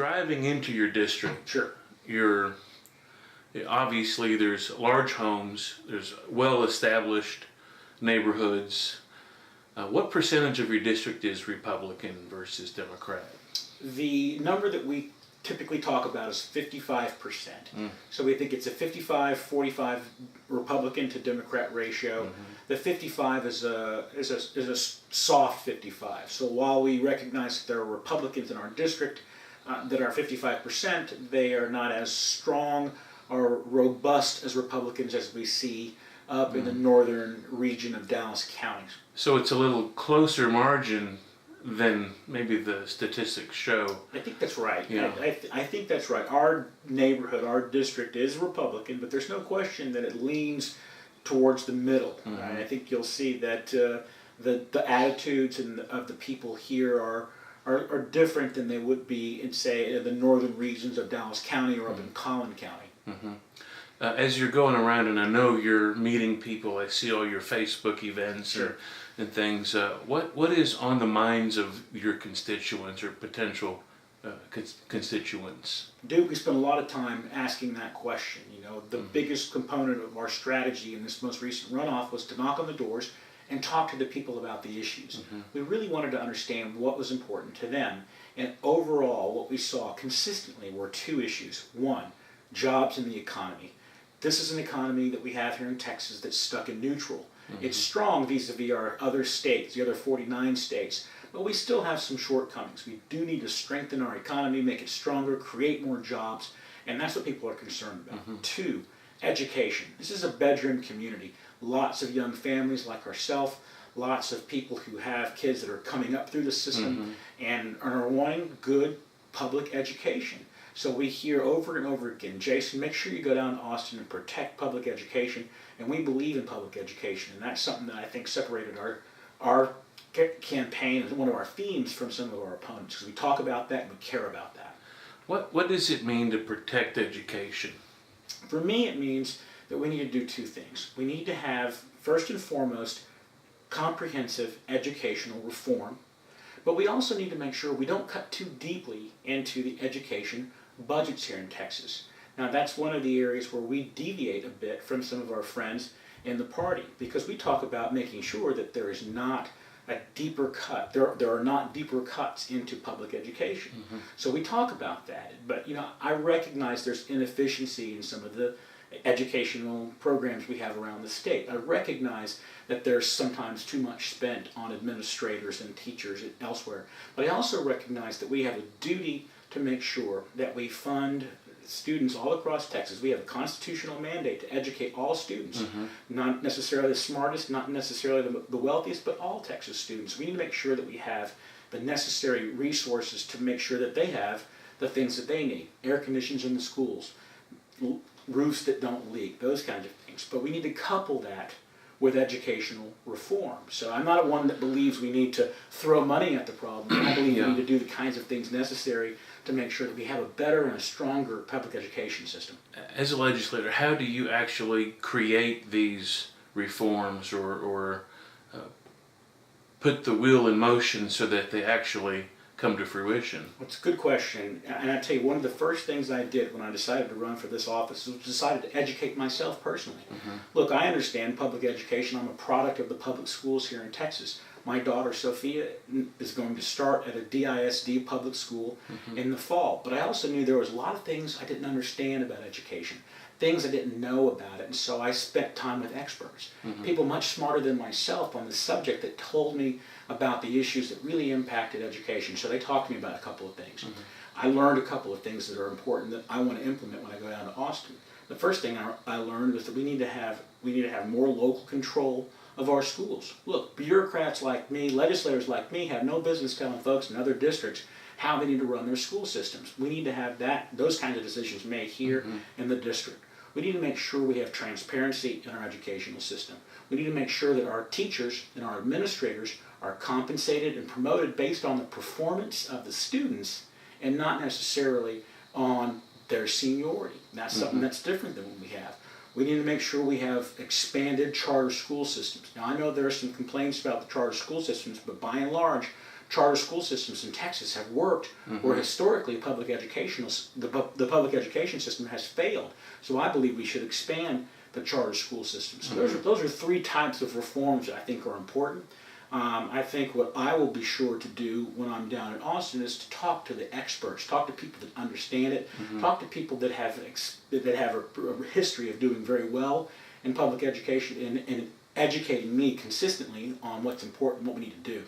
driving into your district, Sure. you're obviously there's large homes, there's well-established neighborhoods. What percentage of your district is Republican versus Democrat? The number that we typically talk about is 55%. So we think it's a 55-45 Republican to Democrat ratio. The 55 is a soft 55. So while we recognize that there are Republicans in our district that are 55%, they are not as strong or robust as Republicans as we see up in the northern region of Dallas County. So it's a little closer margin than maybe the statistics show. I think that's right. Yeah. I think that's right. Our neighborhood, our district is Republican, but there's no question that it leans towards the middle. Right? I think you'll see that the attitudes of the people here are different than they would be in, say, the northern regions of Dallas County or up in Collin County. As you're going around, and I know you're meeting people, I see all your Facebook events Sure. and things. What is on the minds of your constituents or potential constituents? Duke, we spent a lot of time asking that question. You know, the biggest component of our strategy in this most recent runoff was to knock on the doors and talk to the people about the issues. We really wanted to understand what was important to them. And overall, what we saw consistently were two issues. One, jobs and the economy. This is an economy that we have here in Texas that's stuck in neutral. It's strong vis-a-vis our other states, the other 49 states, but we still have some shortcomings. We do need to strengthen our economy, make it stronger, create more jobs, and that's what people are concerned about. Two, education. This is a bedroom community. Lots of young families like ourselves, lots of people who have kids that are coming up through the system and are wanting good public education. So we hear over and over again, Jason, make sure you go down to Austin and protect public education. And we believe in public education, and that's something that I think separated our campaign as one of our themes from some of our opponents, because we talk about that and we care about that. What does it mean to protect education? For me, it means that we need to do two things. We need to have, first and foremost, comprehensive educational reform, but we also need to make sure we don't cut too deeply into the education budgets here in Texas. Now, that's one of the areas where we deviate a bit from some of our friends in the party, because we talk about making sure that there is not a deeper cut. There are not deeper cuts into public education. So we talk about that. But, you know, I recognize there's inefficiency in some of the educational programs we have around the state. I recognize that there's sometimes too much spent on administrators and teachers elsewhere. But I also recognize that we have a duty to make sure that we fund students all across Texas. We have a constitutional mandate to educate all students, not necessarily the smartest, not necessarily the wealthiest, but all Texas students. We need to make sure that we have the necessary resources to make sure that they have the things that they need. Air conditions in the schools, roofs that don't leak, those kinds of things. But we need to couple that with educational reform. So I'm not one that believes we need to throw money at the problem. I believe we need to do the kinds of things necessary to make sure that we have a better and a stronger public education system. As a legislator, how do you actually create these reforms or put the wheel in motion so that they actually come to fruition? Well, it's a good question. And I tell you, one of the first things I did when I decided to run for this office was decided to educate myself personally. Look, I understand public education. I'm a product of the public schools here in Texas. My daughter, Sophia, is going to start at a DISD public school in the fall. But I also knew there was a lot of things I didn't understand about education, things I didn't know about it. And so I spent time with experts, people much smarter than myself on the subject that told me about the issues that really impacted education. So they talked to me about a couple of things. I learned a couple of things that are important that I want to implement when I go down to Austin. The first thing I learned was that we need to have more local control of our schools. Look, bureaucrats like me, legislators like me, have no business telling folks in other districts how they need to run their school systems. We need to have those kinds of decisions made here in the district. We need to make sure we have transparency in our educational system. We need to make sure that our teachers and our administrators are compensated and promoted based on the performance of the students and not necessarily on their seniority. That's something that's different than what we have. We need to make sure we have expanded charter school systems. Now, I know there are some complaints about the charter school systems, but by and large, charter school systems in Texas have worked, where historically the public education system has failed. So I believe we should expand the charter school system. So those are three types of reforms that I think are important. I think what I will be sure to do when I'm down in Austin is to talk to the experts, talk to people that understand it, talk to people that have a history of doing very well in public education and educating me consistently on what's important, what we need to do.